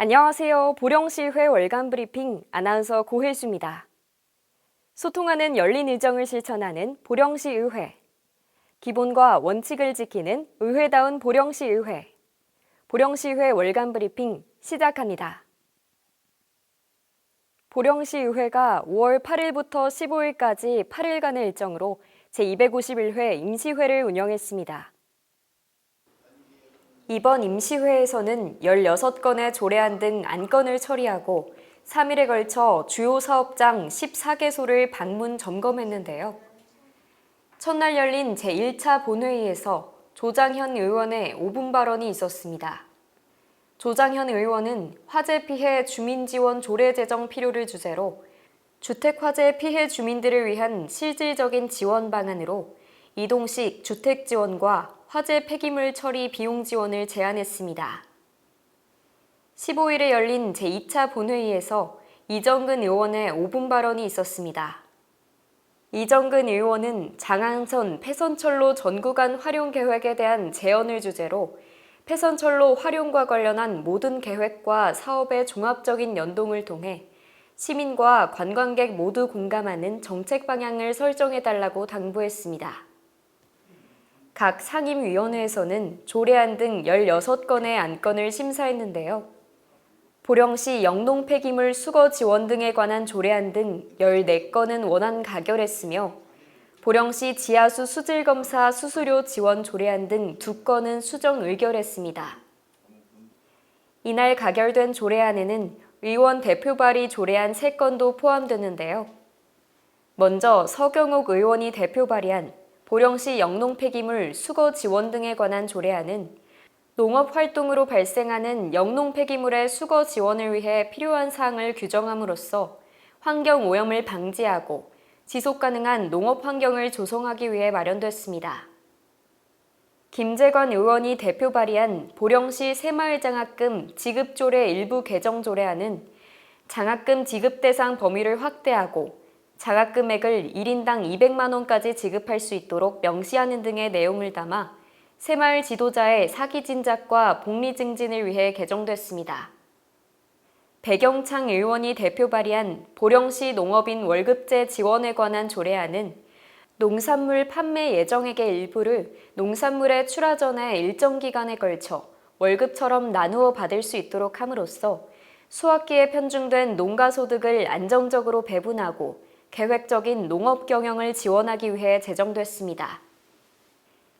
안녕하세요. 보령시의회 월간 브리핑 아나운서 고혜수입니다. 소통하는 열린 의정을 실천하는 보령시의회. 기본과 원칙을 지키는 의회다운 보령시의회. 보령시의회 월간 브리핑 시작합니다. 보령시의회가 5월 8일부터 15일까지 8일간의 일정으로 제251회 임시회를 운영했습니다. 이번 임시회에서는 16건의 조례안 등 안건을 처리하고 3일에 걸쳐 주요 사업장 14개소를 방문 점검했는데요. 첫날 열린 제1차 본회의에서 조장현 의원의 5분 발언이 있었습니다. 조장현 의원은 화재 피해 주민 지원 조례 제정 필요를 주제로 주택 화재 피해 주민들을 위한 실질적인 지원 방안으로 이동식 주택 지원과 화재 폐기물 처리 비용 지원을 제안했습니다. 15일에 열린 제2차 본회의에서 이정근 의원의 5분 발언이 있었습니다. 이정근 의원은 장항선 폐선철로 전구간 활용 계획에 대한 제언을 주제로 폐선철로 활용과 관련한 모든 계획과 사업의 종합적인 연동을 통해 시민과 관광객 모두 공감하는 정책 방향을 설정해달라고 당부했습니다. 각 상임위원회에서는 조례안 등 16건의 안건을 심사했는데요. 보령시 영농 폐기물 수거 지원 등에 관한 조례안 등 14건은 원안 가결했으며 보령시 지하수 수질검사 수수료 지원 조례안 등 2건은 수정 의결했습니다. 이날 가결된 조례안에는 의원 대표 발의 조례안 3건도 포함되는데요. 먼저 서경옥 의원이 대표 발의한 보령시 영농 폐기물 수거 지원 등에 관한 조례안은 농업 활동으로 발생하는 영농 폐기물의 수거 지원을 위해 필요한 사항을 규정함으로써 환경 오염을 방지하고 지속 가능한 농업 환경을 조성하기 위해 마련됐습니다. 김재관 의원이 대표 발의한 보령시 새마을 장학금 지급 조례 일부 개정 조례안은 장학금 지급 대상 범위를 확대하고 장학금액을 1인당 200만 원까지 지급할 수 있도록 명시하는 등의 내용을 담아 새마을 지도자의 사기 진작과 복리 증진을 위해 개정됐습니다. 백영창 의원이 대표 발의한 보령시 농업인 월급제 지원에 관한 조례안은 농산물 판매 예정액의 일부를 농산물의 출하 전에 일정 기간에 걸쳐 월급처럼 나누어 받을 수 있도록 함으로써 수확기에 편중된 농가 소득을 안정적으로 배분하고 계획적인 농업 경영을 지원하기 위해 제정됐습니다.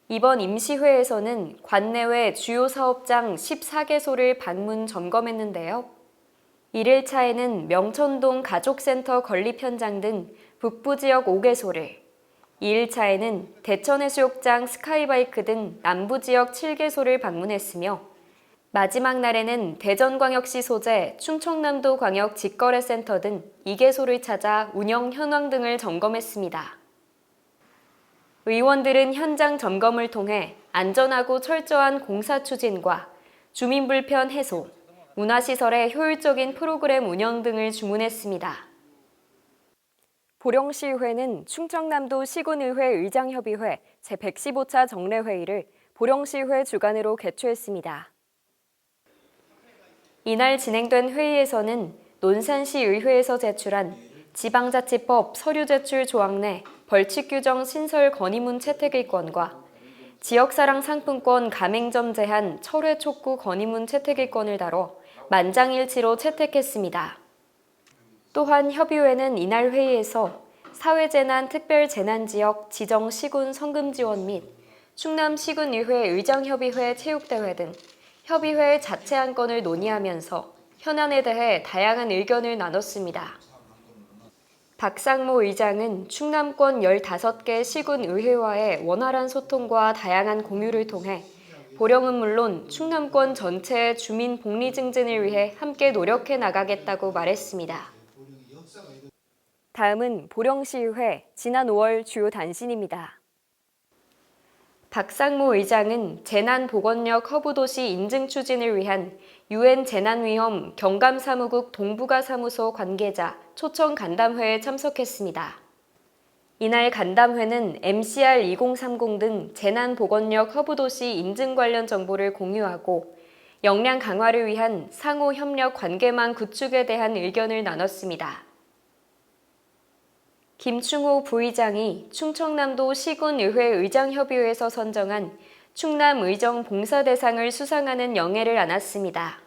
이번 임시회에서는 관내외 주요 사업장 14개소를 방문 점검했는데요. 1일차에는 명천동 가족센터 건립 현장 등 북부 지역 5개소를, 2일차에는 대천해수욕장 스카이바이크 등 남부 지역 7개소를 방문했으며 마지막 날에는 대전광역시 소재 충청남도 광역 직거래센터 등 2개소를 찾아 운영 현황 등을 점검했습니다. 의원들은 현장 점검을 통해 안전하고 철저한 공사 추진과 주민 불편 해소, 문화시설의 효율적인 프로그램 운영 등을 주문했습니다. 보령시의회는 충청남도 시군의회 의장협의회 제115차 정례회의를 보령시의회 주관으로 개최했습니다. 이날 진행된 회의에서는 논산시의회에서 제출한 지방자치법 서류 제출 조항 내 벌칙 규정 신설 건의문 채택의 건과 지역사랑 상품권 가맹점 제한 철회 촉구 건의문 채택의 건을 다뤄 만장일치로 채택했습니다. 또한 협의회는 이날 회의에서 사회재난 특별재난지역 지정 시군 성금 지원 및 충남 시군의회 의장협의회 체육대회 등 협의회 자체 안건을 논의하면서 현안에 대해 다양한 의견을 나눴습니다. 박상모 의장은 충남권 15개 시군 의회와의 원활한 소통과 다양한 공유를 통해 보령은 물론 충남권 전체의 주민 복리 증진을 위해 함께 노력해 나가겠다고 말했습니다. 다음은 보령시의회 지난 5월 주요 단신입니다. 박상모 의장은 재난보건력 허브도시 인증 추진을 위한 UN 재난위험 경감사무국 동북아 사무소 관계자 초청 간담회에 참석했습니다. 이날 간담회는 MCR 2030 등 재난보건력 허브도시 인증 관련 정보를 공유하고 역량 강화를 위한 상호 협력 관계망 구축에 대한 의견을 나눴습니다. 김충호 부의장이 충청남도 시군의회 의장협의회에서 선정한 충남의정 봉사대상을 수상하는 영예를 안았습니다.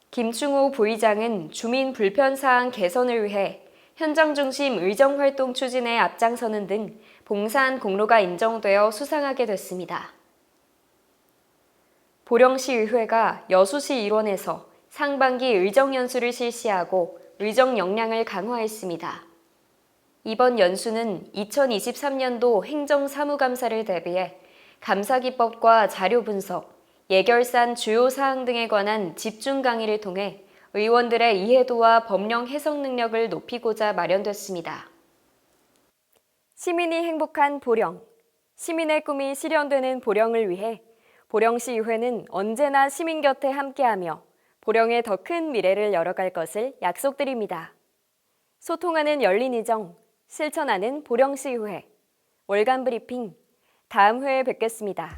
김충호 부의장은 주민 불편사항 개선을 위해 현장 중심 의정활동 추진에 앞장서는 등 봉사한 공로가 인정되어 수상하게 됐습니다. 보령시의회가 여수시 일원에서 상반기 의정연수를 실시하고 의정 역량을 강화했습니다. 이번 연수는 2023년도 행정사무감사를 대비해 감사기법과 자료 분석, 예결산 주요 사항 등에 관한 집중 강의를 통해 의원들의 이해도와 법령 해석 능력을 높이고자 마련됐습니다. 시민이 행복한 보령, 시민의 꿈이 실현되는 보령을 위해 보령시의회는 언제나 시민 곁에 함께하며 보령의 더 큰 미래를 열어갈 것을 약속드립니다. 소통하는 열린의정, 실천하는 보령시의회. 월간 브리핑, 다음 회에 뵙겠습니다.